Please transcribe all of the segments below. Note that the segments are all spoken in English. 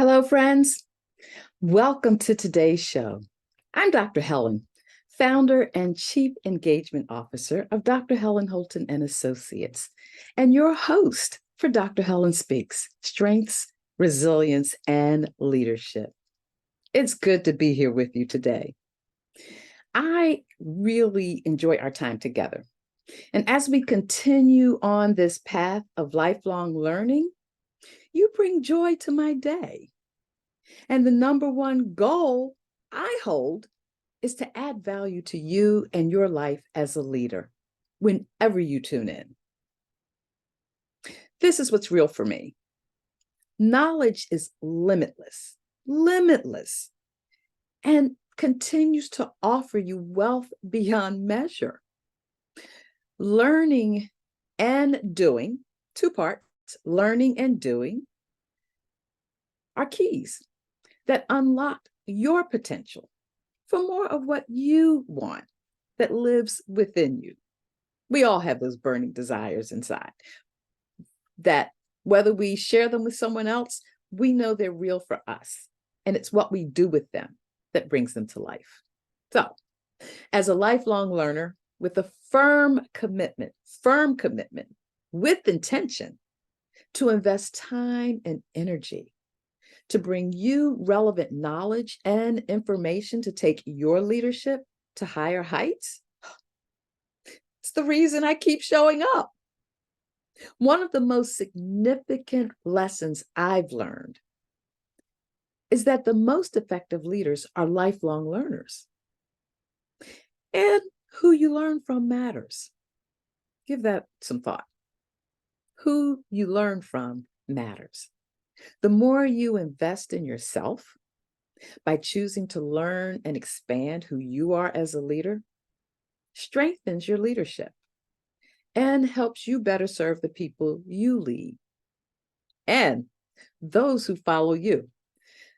Hello, friends. Welcome to today's show. I'm Dr. Helen, founder and chief engagement officer of Dr. Helen Holton and Associates, and your host for Dr. Helen Speaks: Strengths, Resilience, and Leadership. It's good to be here with you today. I really enjoy our time together. And as we continue on this path of lifelong learning, you bring joy to my day. And the number one goal I hold is to add value to you and your life as a leader whenever you tune in. This is what's real for me. Knowledge is limitless, limitless, and continues to offer you wealth beyond measure. Learning and doing, two parts, learning and doing, are keys that unlock your potential for more of what you want that lives within you. We all have those burning desires inside that, whether we share them with someone else, we know they're real for us. And it's what we do with them that brings them to life. So, as a lifelong learner with a firm commitment with intention to invest time and energy to bring you relevant knowledge and information to take your leadership to higher heights. It's the reason I keep showing up. One of the most significant lessons I've learned is that the most effective leaders are lifelong learners. And who you learn from matters. Give that some thought. Who you learn from matters. The more you invest in yourself by choosing to learn and expand who you are as a leader, strengthens your leadership and helps you better serve the people you lead and those who follow you.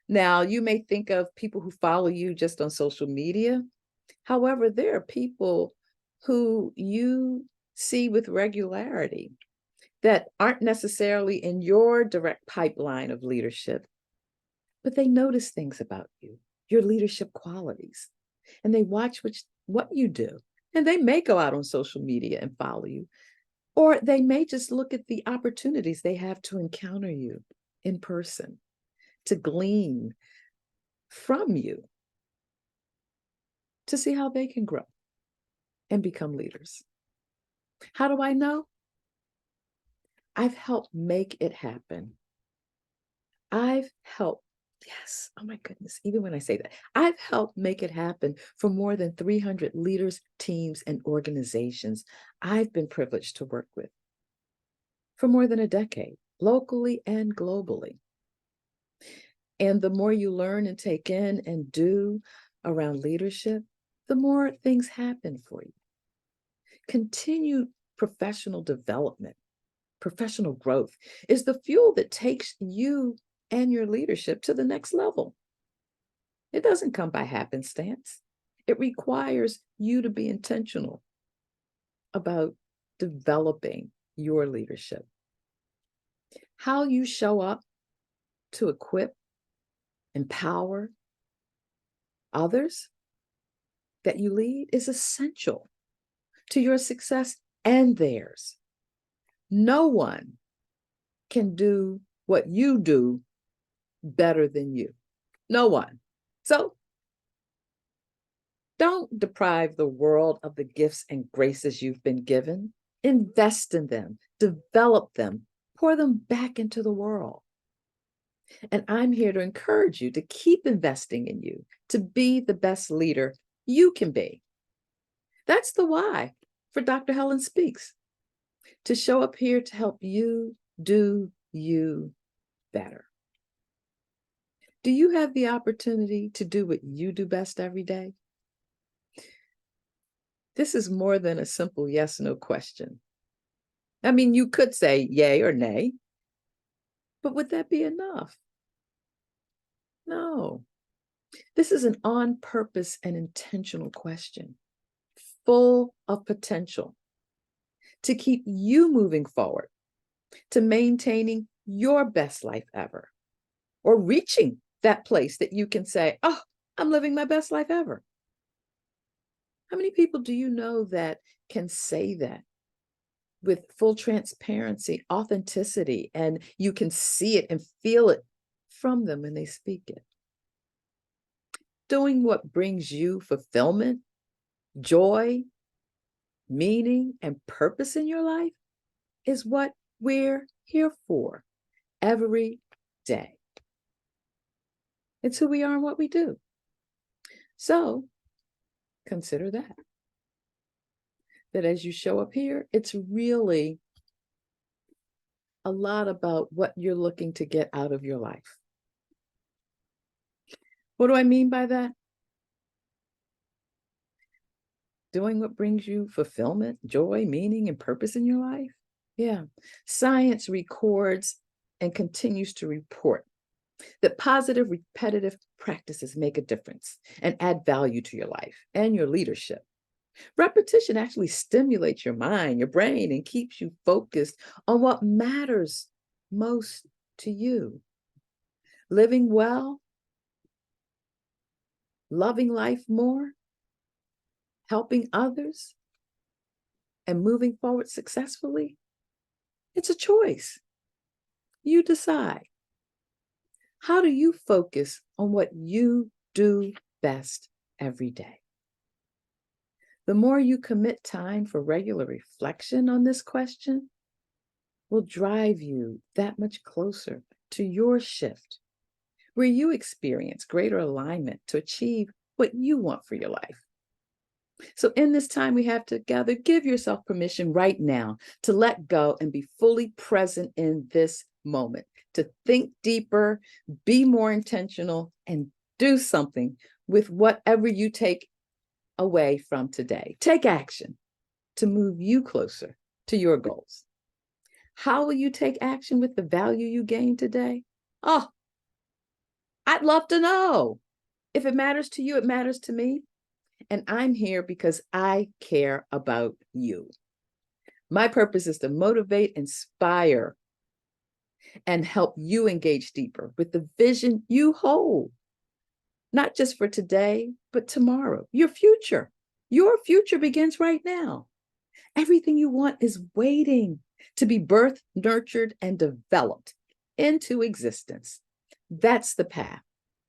Now, you may think of people who follow you just on social media. However, there are people who you see with regularity that aren't necessarily in your direct pipeline of leadership, but they notice things about you, your leadership qualities, and they watch what you do. And they may go out on social media and follow you, or they may just look at the opportunities they have to encounter you in person, to glean from you, to see how they can grow and become leaders. How do I know? I've helped make it happen. Yes, oh my goodness, even when I say that, I've helped make it happen for more than 300 leaders, teams, and organizations I've been privileged to work with for more than a decade, locally and globally. And the more you learn and take in and do around leadership, the more things happen for you. Continued professional development, professional growth is the fuel that takes you and your leadership to the next level. It doesn't come by happenstance. It requires you to be intentional about developing your leadership. How you show up to equip, empower others that you lead is essential to your success and theirs. No one can do what you do better than you. No one. So don't deprive the world of the gifts and graces you've been given. Invest in them, develop them, pour them back into the world. And I'm here to encourage you to keep investing in you, to be the best leader you can be. That's the why for Dr. Helen Speaks, to show up here to help you do you better. Do you have the opportunity to do what you do best every day? This is more than a simple yes/no question. I mean, you could say yay or nay, but would that be enough? No. This is an on-purpose and intentional question, full of potential to keep you moving forward, to maintaining your best life ever. or reaching that place that you can say, oh, I'm living my best life ever. How many people do you know that can say that with full transparency, authenticity, and you can see it and feel it from them when they speak it? Doing what brings you fulfillment, joy, meaning, and purpose in your life is what we're here for every day. It's who we are and what we do. So consider that as you show up here, it's really a lot about what you're looking to get out of your life. What do I mean by that? Doing what brings you fulfillment, joy, meaning, and purpose in your life? Yeah. Science records and continues to report that positive, repetitive practices make a difference and add value to your life and your leadership. Repetition actually stimulates your mind, your brain, and keeps you focused on what matters most to you. Living well, loving life more, helping others, and moving forward successfully, it's a choice. You decide. How do you focus on what you do best every day? The more you commit time for regular reflection on this question will drive you that much closer to your shift, where you experience greater alignment to achieve what you want for your life. So in this time we have together, give yourself permission right now to let go and be fully present in this moment, to think deeper, be more intentional, and do something with whatever you take away from today. Take action to move you closer to your goals. How will you take action with the value you gain today? Oh, I'd love to know. If it matters to you, it matters to me. And I'm here because I care about you. My purpose is to motivate, inspire, and help you engage deeper with the vision you hold, not just for today, but tomorrow. Your future begins right now. Everything you want is waiting to be birthed, nurtured, and developed into existence. That's the path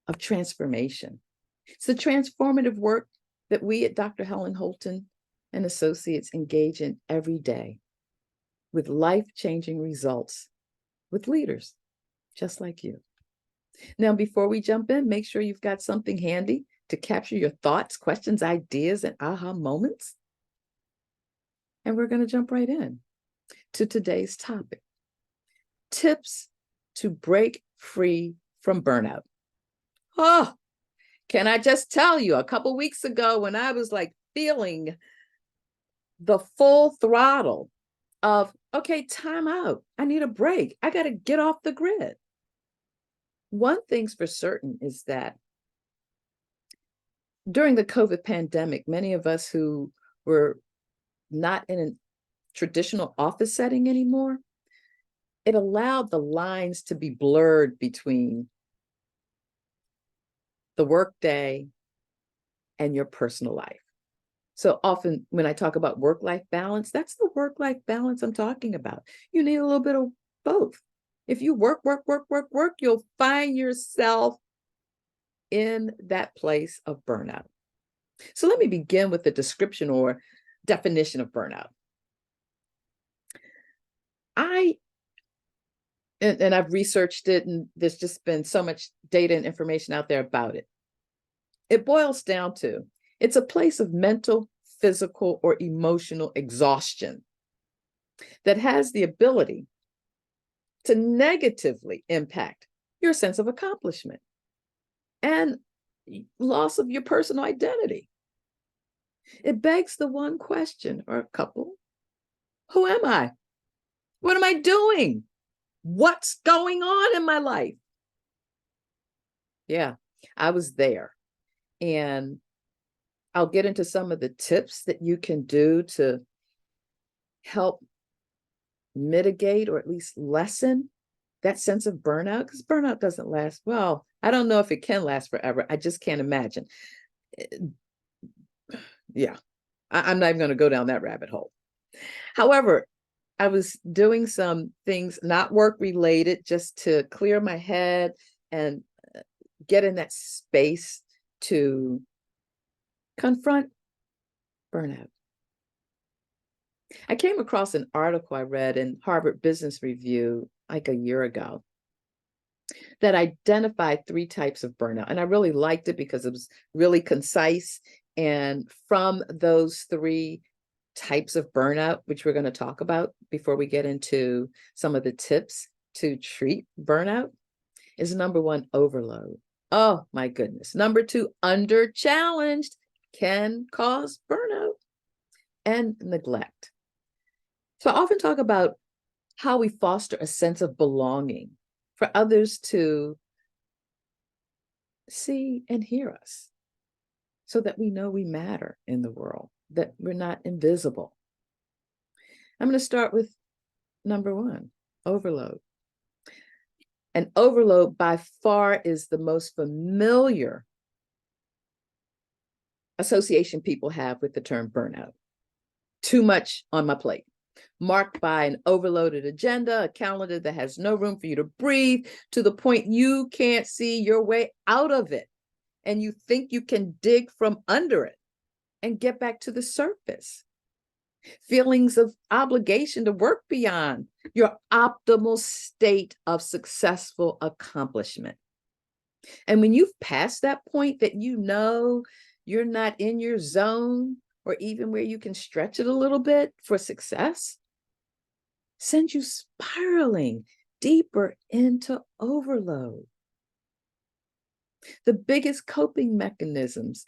of transformation. It's the transformative work that we at Dr. Helen Holton and Associates engage in every day with life-changing results with leaders just like you. Now, before we jump in, make sure you've got something handy to capture your thoughts, questions, ideas, and aha moments. And we're going to jump right in to today's topic: tips to break free from burnout. Oh, can I just tell you, a couple weeks ago when I was like feeling the full throttle of, okay, time out. I need a break. I got to get off the grid. One thing's for certain is that during the COVID pandemic, many of us who were not in a traditional office setting anymore, it allowed the lines to be blurred between the workday and your personal life. So often when I talk about work-life balance, that's the work-life balance I'm talking about. You need a little bit of both. If you work, you'll find yourself in that place of burnout. So let me begin with the description or definition of burnout. And I've researched it, and there's just been so much data and information out there about it. It boils down to, it's a place of mental, physical, or emotional exhaustion that has the ability to negatively impact your sense of accomplishment and loss of your personal identity. It begs the one question, or a couple: who am I? What am I doing? What's going on in my life? Yeah, I was there. And I'll get into some of the tips that you can do to help mitigate or at least lessen that sense of burnout, because burnout doesn't last. Well, I don't know if it can last forever. I just can't imagine. Yeah, I'm not even going to go down that rabbit hole. However, I was doing some things not work related just to clear my head and get in that space to confront burnout. I came across an article I read in Harvard Business Review like a year ago that identified 3 types of burnout. And I really liked it because it was really concise. And from those 3 types of burnout, which we're going to talk about before we get into some of the tips to treat burnout, is number 1, overload. Oh my goodness. Number 2, under challenged can cause burnout, and neglect. So I often talk about how we foster a sense of belonging for others to see and hear us so that we know we matter in the world, that we're not invisible. I'm going to start with number 1, overload. And overload by far is the most familiar association people have with the term burnout. Too much on my plate, marked by an overloaded agenda, a calendar that has no room for you to breathe, to the point you can't see your way out of it. And you think you can dig from under it and get back to the surface. Feelings of obligation to work beyond your optimal state of successful accomplishment. And when you've passed that point that you know you're not in your zone, or even where you can stretch it a little bit for success, sends you spiraling deeper into overload. The biggest coping mechanisms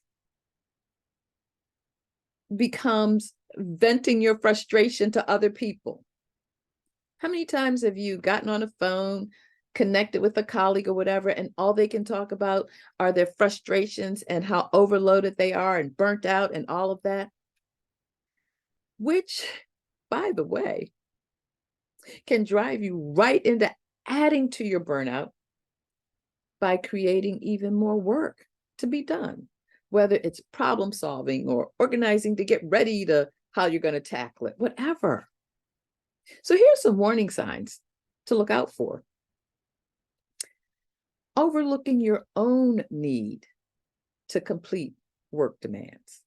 becomes venting your frustration to other people. How many times have you gotten on a phone, connected with a colleague or whatever, and all they can talk about are their frustrations and how overloaded they are and burnt out and all of that? Which, by the way, can drive you right into adding to your burnout by creating even more work to be done, whether it's problem solving or organizing to get ready to how you're going to tackle it, whatever. So here's some warning signs to look out for. Overlooking your own need to complete work demands.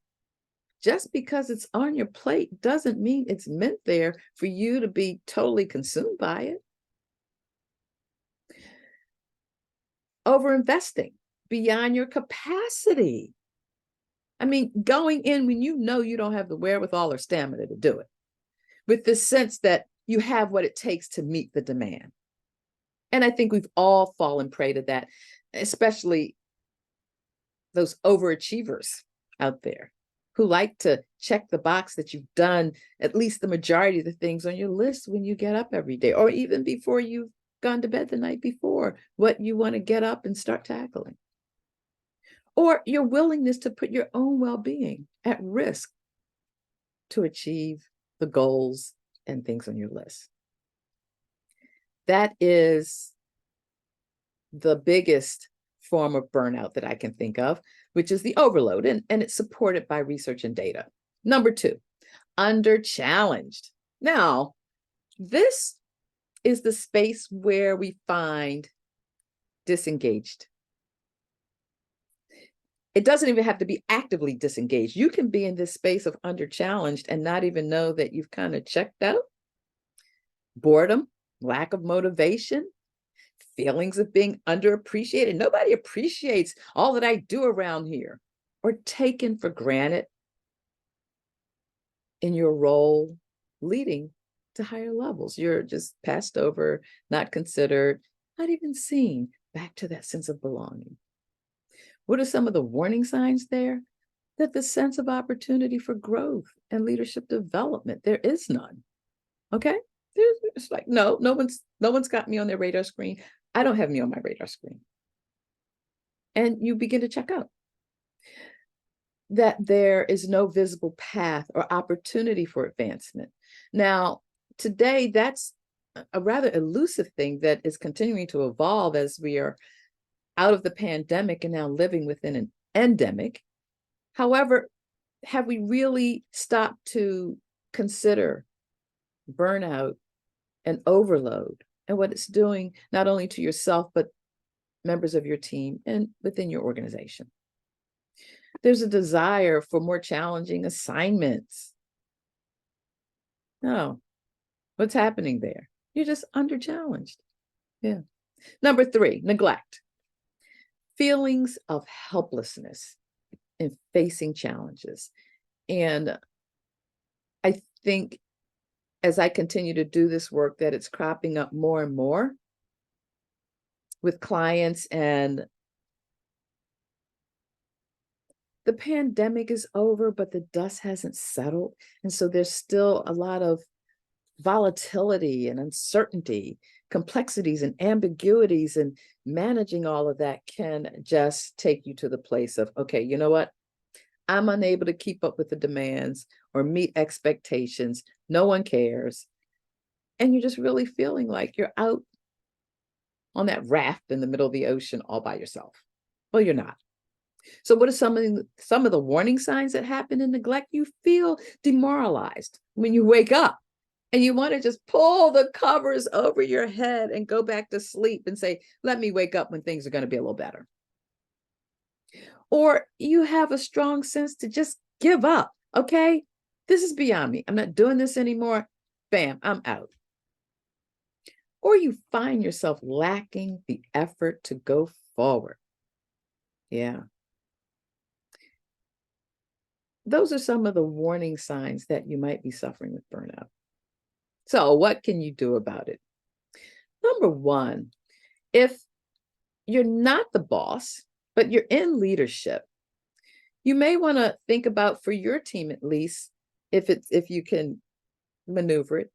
Just because it's on your plate doesn't mean it's meant there for you to be totally consumed by it. Overinvesting beyond your capacity. I mean, going in when you know you don't have the wherewithal or stamina to do it, with the sense that you have what it takes to meet the demand. And I think we've all fallen prey to that, especially those overachievers out there who like to check the box that you've done at least the majority of the things on your list when you get up every day, or even before you've gone to bed the night before, what you want to get up and start tackling. Or your willingness to put your own well-being at risk to achieve the goals and things on your list. That is the biggest form of burnout that I can think of, which is the overload, and it's supported by research and data. Number 2, under-challenged. Now, this is the space where we find disengaged. It doesn't even have to be actively disengaged. You can be in this space of under-challenged and not even know that you've kind of checked out. Boredom, lack of motivation, feelings of being underappreciated. Nobody appreciates all that I do around here, or taken for granted in your role leading to higher levels. You're just passed over, not considered, not even seen. Back to that sense of belonging. What are some of the warning signs there? That the sense of opportunity for growth and leadership development, there is none. Okay? It's like, no one's got me on their radar screen. I don't have me on my radar screen. And you begin to check out that there is no visible path or opportunity for advancement. Now, today, that's a rather elusive thing that is continuing to evolve as we are out of the pandemic and now living within an endemic. However, have we really stopped to consider burnout and overload and what it's doing not only to yourself, but members of your team and within your organization? There's a desire for more challenging assignments. No, what's happening there? You're just under challenged. Yeah. Number 3, neglect. Feelings of helplessness in facing challenges. And I think as I continue to do this work that it's cropping up more and more with clients, and the pandemic is over, but the dust hasn't settled. And so there's still a lot of volatility and uncertainty, complexities and ambiguities, and managing all of that can just take you to the place of, okay, you know what? I'm unable to keep up with the demands or meet expectations. No one cares. And you're just really feeling like you're out on that raft in the middle of the ocean all by yourself. Well, you're not. So what are some of the warning signs that happen in neglect? You feel demoralized when you wake up and you want to just pull the covers over your head and go back to sleep and say, let me wake up when things are going to be a little better. Or you have a strong sense to just give up. Okay, this is beyond me. I'm not doing this anymore. Bam, I'm out. Or you find yourself lacking the effort to go forward. Yeah. Those are some of the warning signs that you might be suffering with burnout. So what can you do about it? Number 1, if you're not the boss, but you're in leadership, you may want to think about, for your team at least, if you can maneuver it,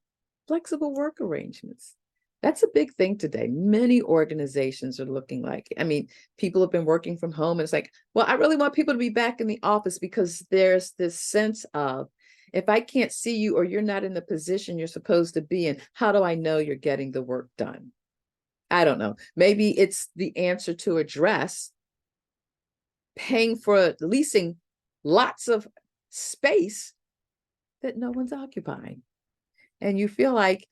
flexible work arrangements. That's a big thing today. Many organizations are looking like, I mean, people have been working from home, and it's like, well, I really want people to be back in the office, because there's this sense of, if I can't see you or you're not in the position you're supposed to be in, how do I know you're getting the work done? I don't know. Maybe it's the answer to address paying for leasing lots of space that no one's occupying. And you feel like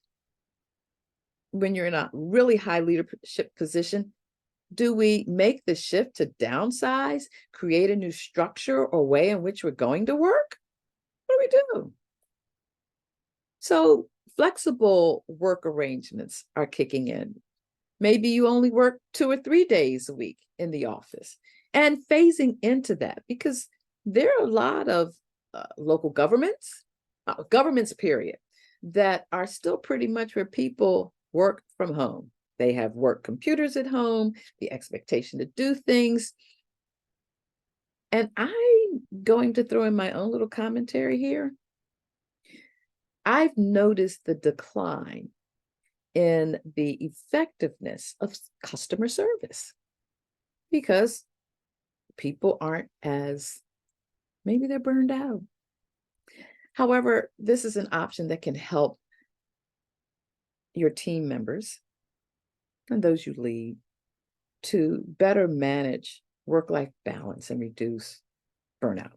when you're in a really high leadership position, do we make the shift to downsize, create a new structure or way in which we're going to work? What do we do? So flexible work arrangements are kicking in. Maybe you only work 2 or 3 days a week in the office, and phasing into that, because there are a lot of local governments, period, that are still pretty much where people work from home. They have work computers at home, the expectation to do things. And I'm going to throw in my own little commentary here. I've noticed the decline in the effectiveness of customer service, because people aren't as, maybe they're burned out. However, this is an option that can help your team members and those you lead to better manage work-life balance and reduce burnout.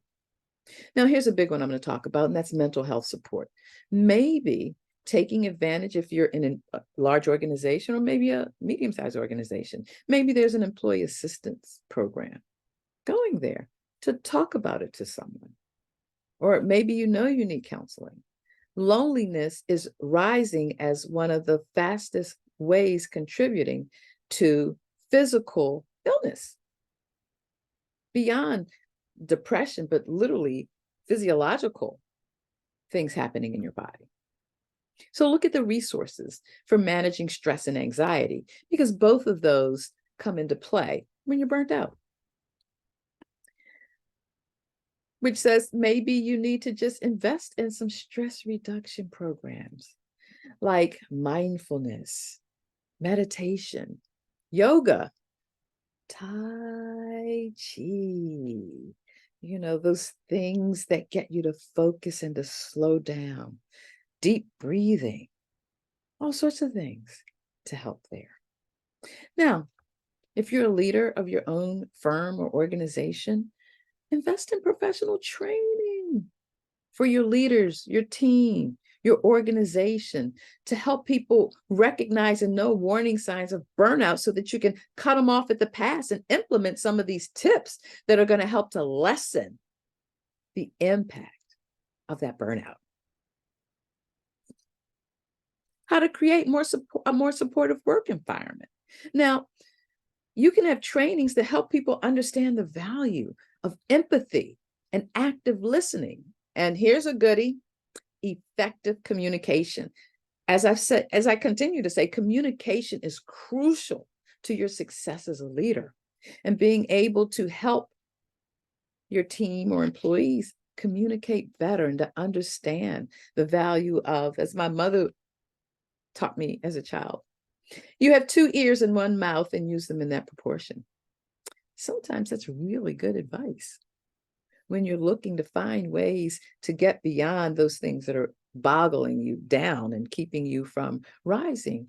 Now, here's a big one I'm going to talk about, and that's mental health support. Maybe taking advantage, if you're in a large organization or maybe a medium-sized organization, maybe there's an employee assistance program. Going there to talk about it to someone. Or maybe you need counseling. Loneliness is rising as one of the fastest ways contributing to physical illness. Beyond depression, but literally physiological things happening in your body. So look at the resources for managing stress and anxiety, because both of those come into play when you're burnt out. Which says maybe you need to just invest in some stress reduction programs like mindfulness, meditation, yoga, Tai Chi, those things that get you to focus and to slow down, deep breathing. all sorts of things to help there. Now, if you're a leader of your own firm or organization, invest in professional training for your leaders, your team, your organization, to help people recognize and know warning signs of burnout so that you can cut them off at the pass and implement some of these tips that are going to help to lessen the impact of that burnout. How to create a more supportive work environment. Now, you can have trainings that help people understand the value of empathy and active listening. And here's a goodie: effective communication. As I've said, as I continue to say, communication is crucial to your success as a leader, and being able to help your team or employees communicate better and to understand the value of, as my mother taught me as a child, you have 2 ears and 1 mouth and use them in that proportion. Sometimes that's really good advice when you're looking to find ways to get beyond those things that are boggling you down and keeping you from rising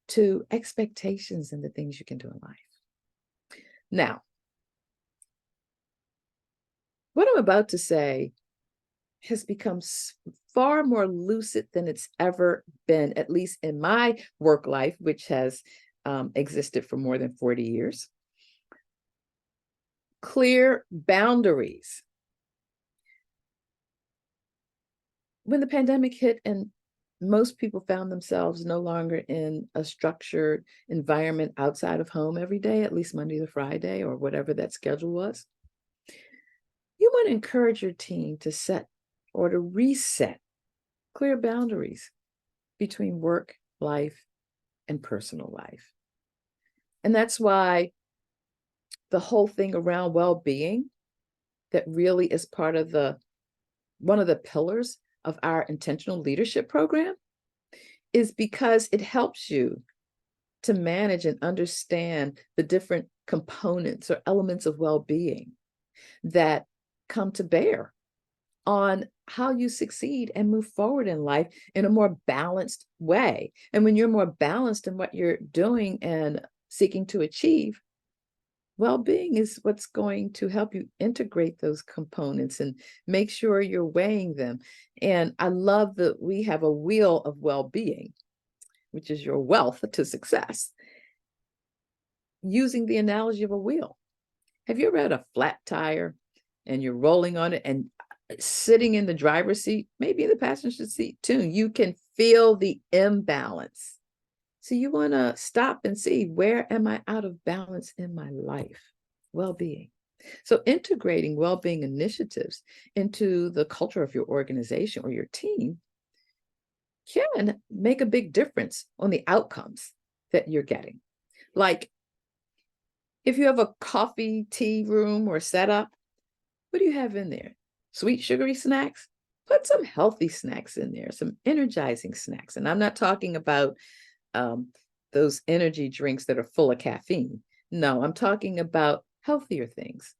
to expectations and the things you can do in life. Now, what I'm about to say has become far more lucid than it's ever been, at least in my work life, which has existed for more than 40 years. Clear boundaries. When the pandemic hit and most people found themselves no longer in a structured environment outside of home every day, at least Monday to Friday or whatever that schedule was, you want to encourage your team to set or to reset clear boundaries between work, life, and personal life. And that's why the whole thing around well-being, that really is part of one of the pillars of our intentional leadership program, is because it helps you to manage and understand the different components or elements of well-being that come to bear on how you succeed and move forward in life in a more balanced way. And when you're more balanced in what you're doing and seeking to achieve, well-being is what's going to help you integrate those components and make sure you're weighing them. And I love that we have a wheel of well-being, which is your wealth to success, using the analogy of a wheel. Have you ever had a flat tire and you're rolling on it and sitting in the driver's seat, maybe in the passenger seat too, you can feel the imbalance. So you want to stop and see, where am I out of balance in my life? Well-being. So integrating well-being initiatives into the culture of your organization or your team can make a big difference on the outcomes that you're getting. Like, if you have a coffee, tea room or setup, what do you have in there? Sweet, sugary snacks? Put some healthy snacks in there, some energizing snacks. And I'm not talking about those energy drinks that are full of caffeine. No, I'm talking about healthier things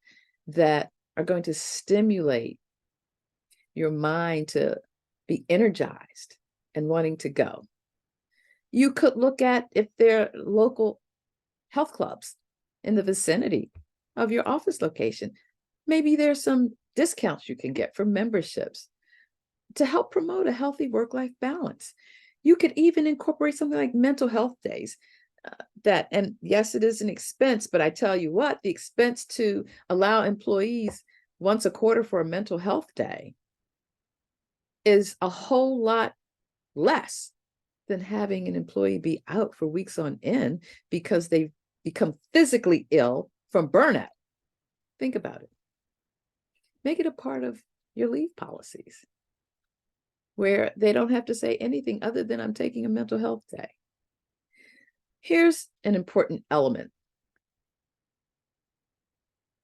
that are going to stimulate your mind to be energized and wanting to go. You could look at if there are local health clubs in the vicinity of your office location. Maybe there's some discounts you can get from memberships to help promote a healthy work-life balance. You could even incorporate something like mental health days. And yes, it is an expense, but I tell you what, the expense to allow employees once a quarter for a mental health day is a whole lot less than having an employee be out for weeks on end because they've become physically ill from burnout. Think about it. Make it a part of your leave policies, where they don't have to say anything other than, I'm taking a mental health day. Here's an important element.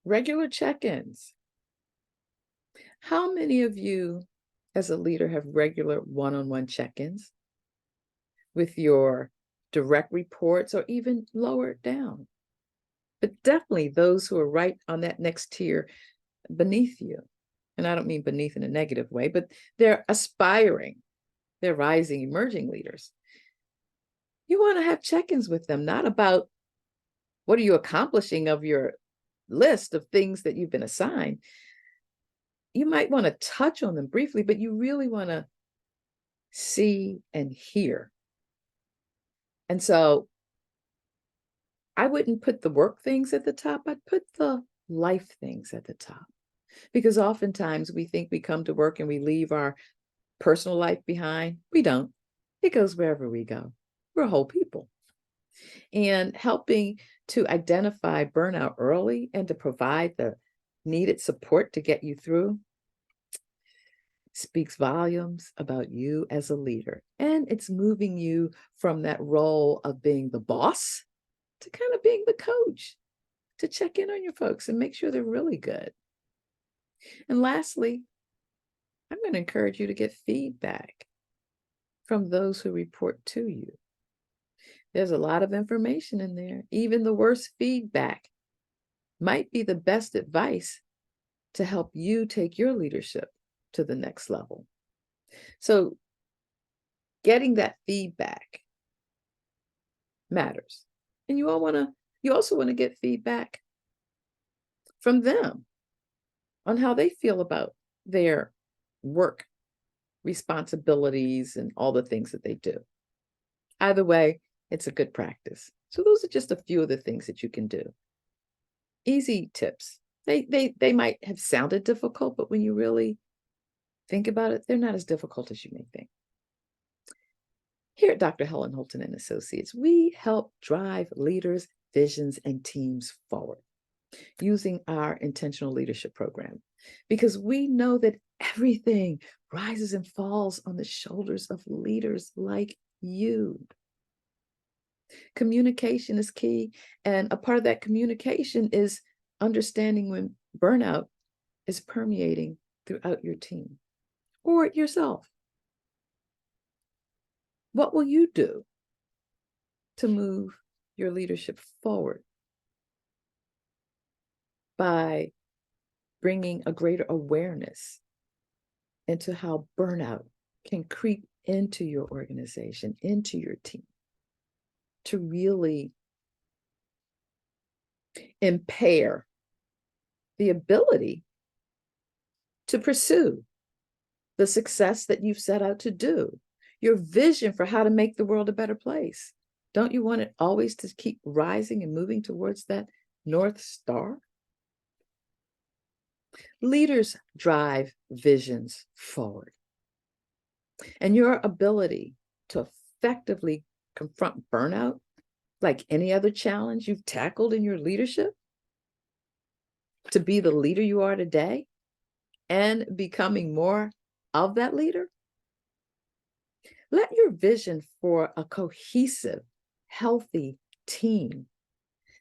Regular check-ins. How many of you as a leader have regular one-on-one check-ins with your direct reports or even lower down? But definitely those who are right on that next tier beneath you. And I don't mean beneath in a negative way, but they're aspiring, they're rising, emerging leaders. You want to have check-ins with them, not about what are you accomplishing of your list of things that you've been assigned. You might want to touch on them briefly, but you really want to see and hear. And so I wouldn't put the work things at the top. I'd put the life things at the top, because oftentimes we think we come to work and we leave our personal life behind. We don't. It goes wherever we go. We're whole people. And helping to identify burnout early and to provide the needed support to get you through speaks volumes about you as a leader. And it's moving you from that role of being the boss to kind of being the coach, to check in on your folks and make sure they're really good. And lastly, I'm going to encourage you to get feedback from those who report to you. There's a lot of information in there. Even the worst feedback might be the best advice to help you take your leadership to the next level. So getting that feedback matters. And you also want to get feedback from them on how they feel about their work responsibilities and all the things that they do. Either way, it's a good practice. So those are just a few of the things that you can do. Easy tips. They might have sounded difficult, but when you really think about it, they're not as difficult as you may think. Here at Dr. Helen Holton and Associates, we help drive leaders, visions, and teams forward using our intentional leadership program, because we know that everything rises and falls on the shoulders of leaders like you. Communication is key, and a part of that communication is understanding when burnout is permeating throughout your team or yourself. What will you do to move your leadership forward by bringing a greater awareness into how burnout can creep into your organization, into your team, to really impair the ability to pursue the success that you've set out to do, your vision for how to make the world a better place? Don't you want it always to keep rising and moving towards that North Star? Leaders drive visions forward. And your ability to effectively confront burnout, like any other challenge you've tackled in your leadership, to be the leader you are today and becoming more of that leader. Let your vision for a cohesive, healthy team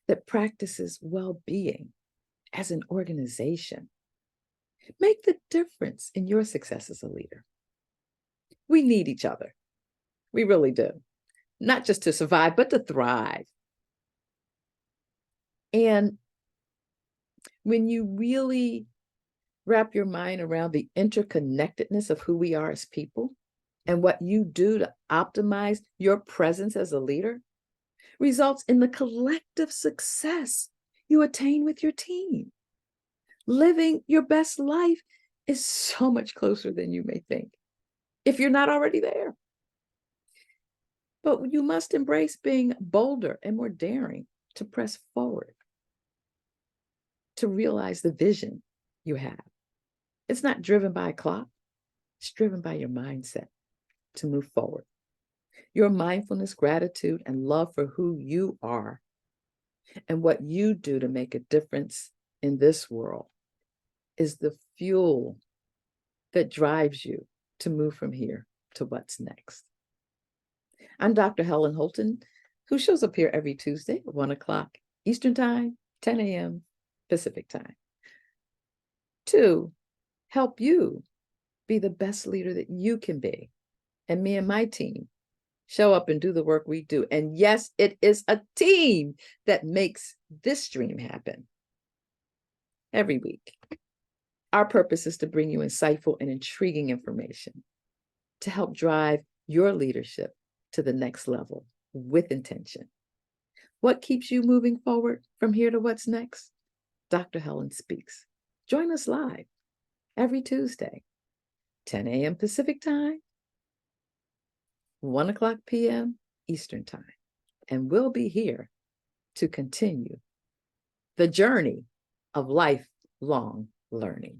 that practices well-being as an organization make the difference in your success as a leader. We need each other. We really do. Not just to survive, but to thrive. And when you really wrap your mind around the interconnectedness of who we are as people and what you do to optimize your presence as a leader, results in the collective success you attain with your team. Living your best life is so much closer than you may think, if you're not already there. But you must embrace being bolder and more daring to press forward, to realize the vision you have. It's not driven by a clock, it's driven by your mindset to move forward. Your mindfulness, gratitude, and love for who you are and what you do to make a difference in this world is the fuel that drives you to move from here to what's next. I'm Dr. Helen Holton, who shows up here every Tuesday at 1 o'clock Eastern Time, 10 a.m. Pacific Time, to help you be the best leader that you can be. And me and my team show up and do the work we do. And yes, it is a team that makes this dream happen every week. Our purpose is to bring you insightful and intriguing information to help drive your leadership to the next level with intention. What keeps you moving forward from here to what's next? Dr. Helen Speaks. Join us live every Tuesday, 10 a.m. Pacific Time, 1 o'clock p.m. Eastern Time. And we'll be here to continue the journey of lifelong learning.